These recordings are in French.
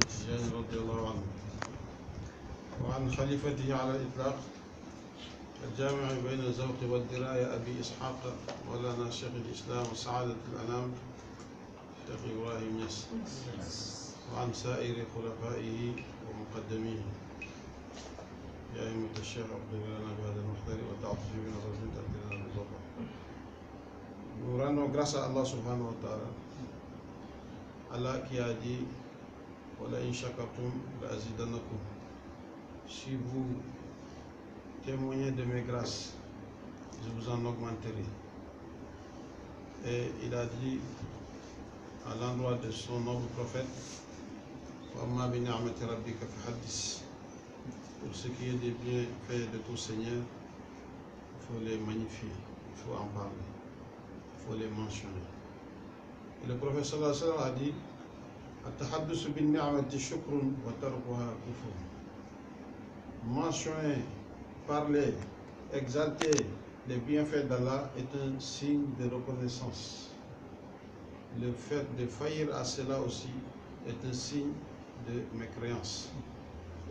التجاني رضي الله عنه وعن خليفته على الإطلاق الجامع بين الذوق والدراية أبي إسحاق مولانا شيخ الإسلام وسعادة الأنام شيخ إبراهيم ياس وعن سائر خلفائه ومقدميه يا أئمة الشيخ أقدم لنا بهذا المحضر وتعطف بنا رجل تأتينا بالظفر. Nous rendons grâce à Allah subhanahu wa ta'ala, Allah qui a dit Wala in shakartum la azidannakum. Si vous témoignez de mes grâces, je vous en augmenterai. Et il a dit à l'endroit de son noble prophète Wamma bi ni'mati rabbika fahaddis. Pour ce qui est des bienfaits de ton Seigneur, il faut les magnifier, il faut en parler, il faut les mentionner. Et le prophète sallallahu alayhi wa sallam a dit At-tahaddusu bin ni'mati shukrun wa tarkuha kufrun. Mentionner, parler, exalter les bienfaits d'Allah est un signe de reconnaissance. Le fait de faillir à cela aussi est un signe de mécréance.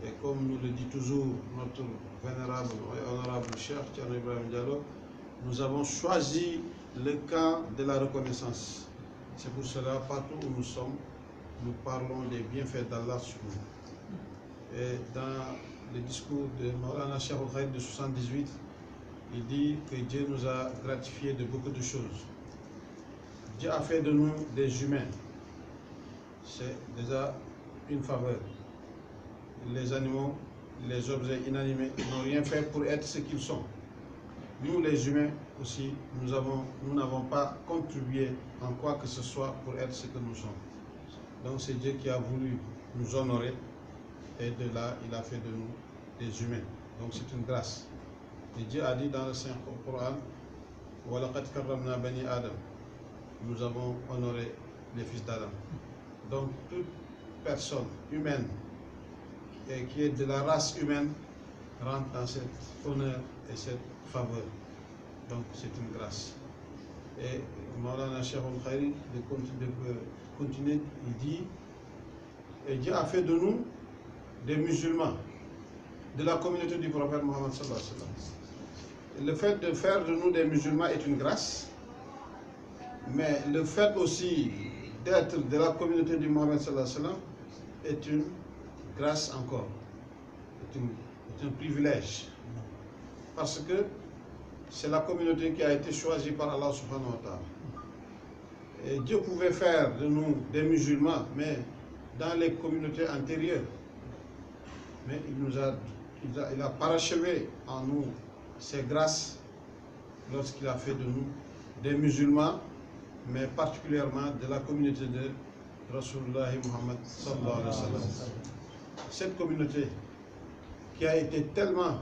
Et comme nous le dit toujours notre vénérable et honorable Cheikh Thierno Ibrahim Diallo, nous avons choisi le camp de la reconnaissance. C'est pour cela, partout où nous sommes, nous parlons des bienfaits d'Allah sur nous. Et dans le discours de Maulana Cheikh Al-Khaïr de 78, il dit que Dieu nous a gratifiés de beaucoup de choses. Dieu a fait de nous des humains. C'est déjà une faveur. Les animaux, les objets inanimés n'ont rien fait pour être ce qu'ils sont. Nous, les humains aussi, nous n'avons pas contribué en quoi que ce soit pour être ce que nous sommes. Donc c'est Dieu qui a voulu nous honorer et de là, il a fait de nous des humains. Donc c'est une grâce. Et Dieu a dit dans le Saint-Coran وَلَقَدْ كَرَّمْنَا بَنِي Adam. Nous avons honoré les fils d'Adam. Donc toute personne humaine et qui est de la race humaine rentre dans cet honneur et cette faveur. Donc c'est une grâce. Et Maulana Cheikh Al-Khaïr de continuer, il dit et Dieu a fait de nous des musulmans de la communauté du prophète Mohammed sallallahu alayhi wa sallam. Le fait de faire de nous des musulmans est une grâce, mais le fait aussi d'être de la communauté du Mohammed sallallahu alayhi wa sallam est une grâce encore, est un privilège, parce que c'est la communauté qui a été choisie par Allah subhanahu wa ta'ala. Et Dieu pouvait faire de nous des musulmans, mais dans les communautés antérieures, mais il a parachevé en nous ses grâces lorsqu'il a fait de nous des musulmans, mais particulièrement de la communauté de Rasulullah Muhammad sallallahu alayhi wa sallam. Cette communauté qui a été tellement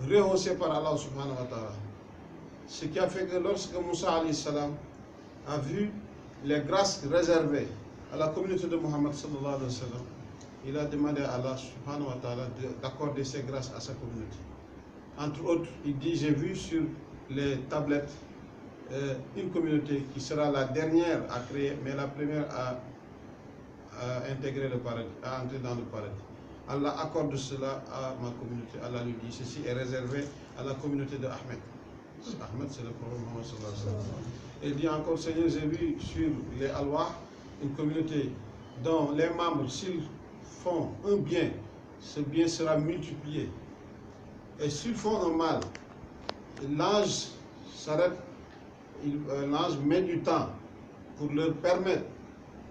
rehaussée par Allah subhanahu wa ta'ala, ce qui a fait que lorsque Moussa alayhi salam a vu les grâces réservées à la communauté de Muhammad sallallahu alayhi wa sallam, il a demandé à Allah subhanahu wa ta'ala d'accorder ces grâces à sa communauté. Entre autres, il dit, j'ai vu sur les tablettes une communauté qui sera la dernière à créer, mais la première à intégrer le paradis, à entrer dans le paradis. Allah accorde cela à ma communauté. Allah lui dit, ceci est réservé à la communauté de Ahmed. Ahmed, c'est le prophète Mohammed sallallahu alayhi wa sallam. Il dit encore, Seigneur, j'ai vu sur les Alwa une communauté dont les membres, s'ils font un bien, ce bien sera multiplié. Et s'ils font un mal, l'ange s'arrête, l'ange met du temps pour leur permettre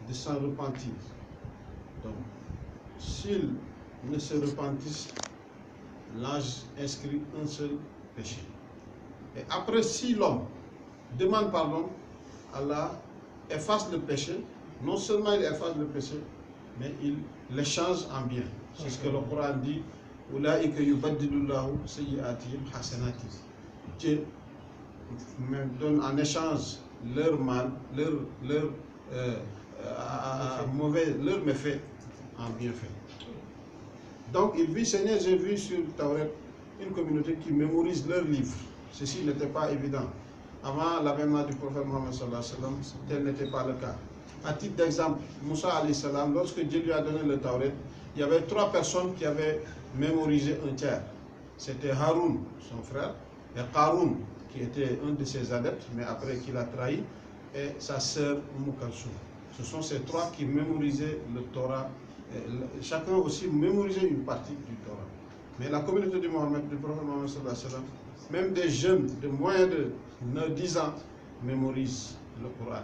de s'en repentir. Donc, s'ils ne se repentissent, l'ange inscrit un seul péché. Et après, si l'homme demande pardon, Allah efface le péché. Non seulement il efface le péché, mais il l'échange en bien. C'est ce que le Coran dit. Dieu donne en échange leur mal, leur méfait en bienfait. Donc il dit, Seigneur, j'ai vu sur Tawret une communauté qui mémorise leurs livres. Ceci n'était pas évident. Avant l'avènement du prophète Mohammed sallallahu alayhi wa sallam, tel n'était pas le cas. À titre d'exemple, Moussa alayhi salam, lorsque Dieu lui a donné le Tauret, il y avait 3 personnes qui avaient mémorisé un tiers. C'était Haroun, son frère, et Qaroun, qui était un de ses adeptes, mais après qu'il a trahi, et sa sœur Umm Kalsoum. Ce sont ces 3 qui mémorisaient le Torah. Chacun aussi mémorisait une partie du Torah. Mais la communauté du prophète Mohammed sallallahu alayhi wa sallam, même des jeunes de moins de 10 ans mémorisent le Coran.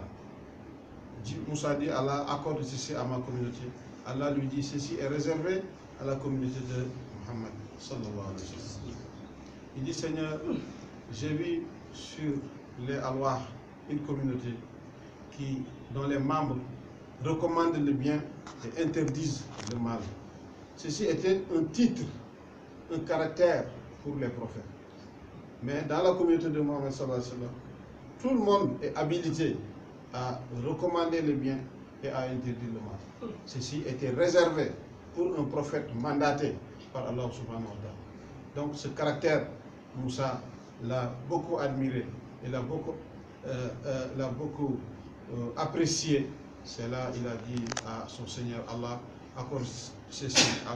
Moussa dit, Allah accorde ceci à ma communauté. Allah lui dit, ceci est réservé à la communauté de Muhammad sallallahu alayhi wa sallam. Il dit, Seigneur, j'ai vu sur les Alwah une communauté dont les membres recommandent le bien et interdisent le mal. Ceci était un titre, un caractère pour les prophètes. Mais dans la communauté de Muhammad sallallahu alayhi wa sallam, tout le monde est habilité à recommander le bien et à interdire le mal. Ceci était réservé pour un prophète mandaté par Allah subhanahu wa ta'ala. Donc ce caractère, Moussa l'a beaucoup admiré et l'a beaucoup apprécié. C'est là il a dit à son Seigneur, Allah accorde ceci à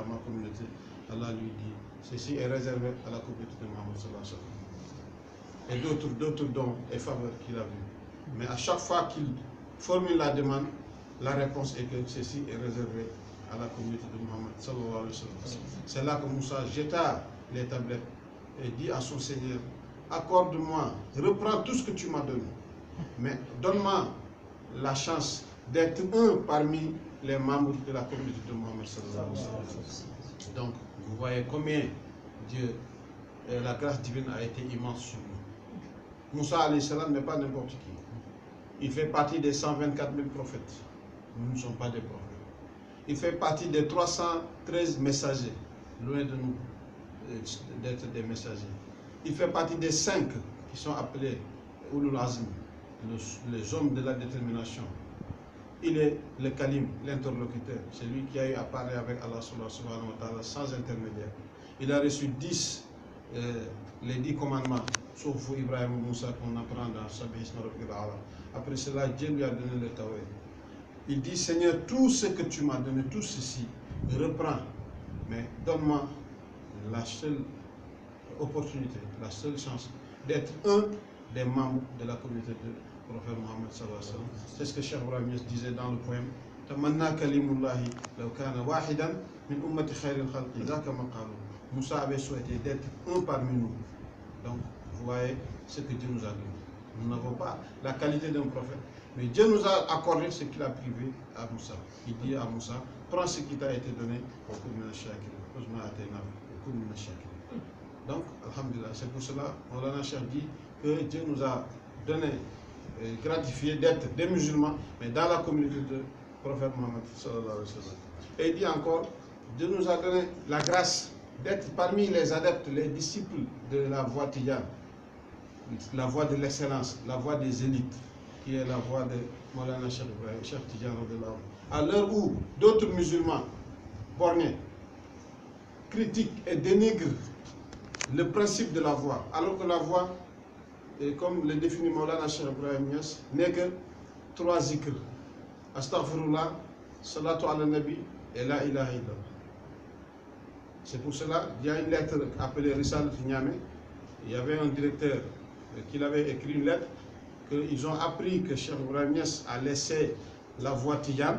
ma communauté. Allah lui dit, ceci est réservé à la communauté de Muhammad sallallahu alayhi wa sallam. Et d'autres dons et faveurs qu'il a vus. Mais à chaque fois qu'il formule la demande, la réponse est que ceci est réservé à la communauté de Muhammad sallallahu alayhi wa sallam. C'est là que Moussa jeta les tablettes et dit à son Seigneur, accorde-moi, reprends tout ce que tu m'as donné, mais donne-moi la chance d'être un parmi les membres de la communauté de Muhammad sallallahu alayhi wa sallam. Donc, vous voyez combien Dieu, la grâce divine a été immense sur nous. Moussa alayhi salam n'est pas n'importe qui. Il fait partie des 124 000 prophètes. Nous ne sommes pas des prophètes. Il fait partie des 313 messagers, loin de nous d'être des messagers. Il fait partie des 5 qui sont appelés Ulul Azm, les hommes de la détermination. Il est le Kalim, l'interlocuteur, celui qui a eu à parler avec Allah subhanahu wa ta'ala sans intermédiaire. Il a reçu les 10 commandements, sauf Ibrahim et Moussa qu'on apprend dans Sabih Isma Rabbika al-A'la. Après cela, Dieu lui a donné le Tawhid. Il dit, Seigneur, tout ce que tu m'as donné, tout ceci, reprends, mais donne-moi la seule opportunité, la seule chance d'être un des membres de la communauté de prophète Mohammed sallallahu alayhi wa sallam. C'est ce que Cheikh Ibrahim disait dans le poème. Tamanna kalimullahi law kana wahidan min ummati khayril khalqi zaka maqalu. Moussa avait souhaité d'être un parmi nous. Donc, vous voyez ce que Dieu nous a donné. Nous n'avons pas la qualité d'un prophète, mais Dieu nous a accordé ce qu'il a privé à Moussa. Il dit à Moussa, prends ce qui t'a été donné au cours de Donc, alhamdulillah, c'est pour cela, Maulana Cheikh dit que Dieu nous a donné, gratifié d'être des musulmans, mais dans la communauté de prophète Mohammed sallallahu alayhi wa sallam. Et il dit encore, Dieu nous a donné la grâce d'être parmi les adeptes, les disciples de la voie Tidjane, la voie de l'excellence, la voie des élites, qui est la voie de Maulana Cheikh Ibrahim, Cheikh Tidjane. À l'heure où d'autres musulmans bornés critiquent et dénigrent le principe de la voie, alors que la voie, comme le définit Maulana Cheikh Ibrahim Niass, n'est que 3 zikr. Astaghfirullah, salatu ala nabi et la ilaha illallah. C'est pour cela qu'il y a une lettre appelée Risal Niamey. Il y avait un directeur qui avait écrit une lettre qu'ils ont appris que Cheikh Ibrahim Niass a laissé la voie Tidjane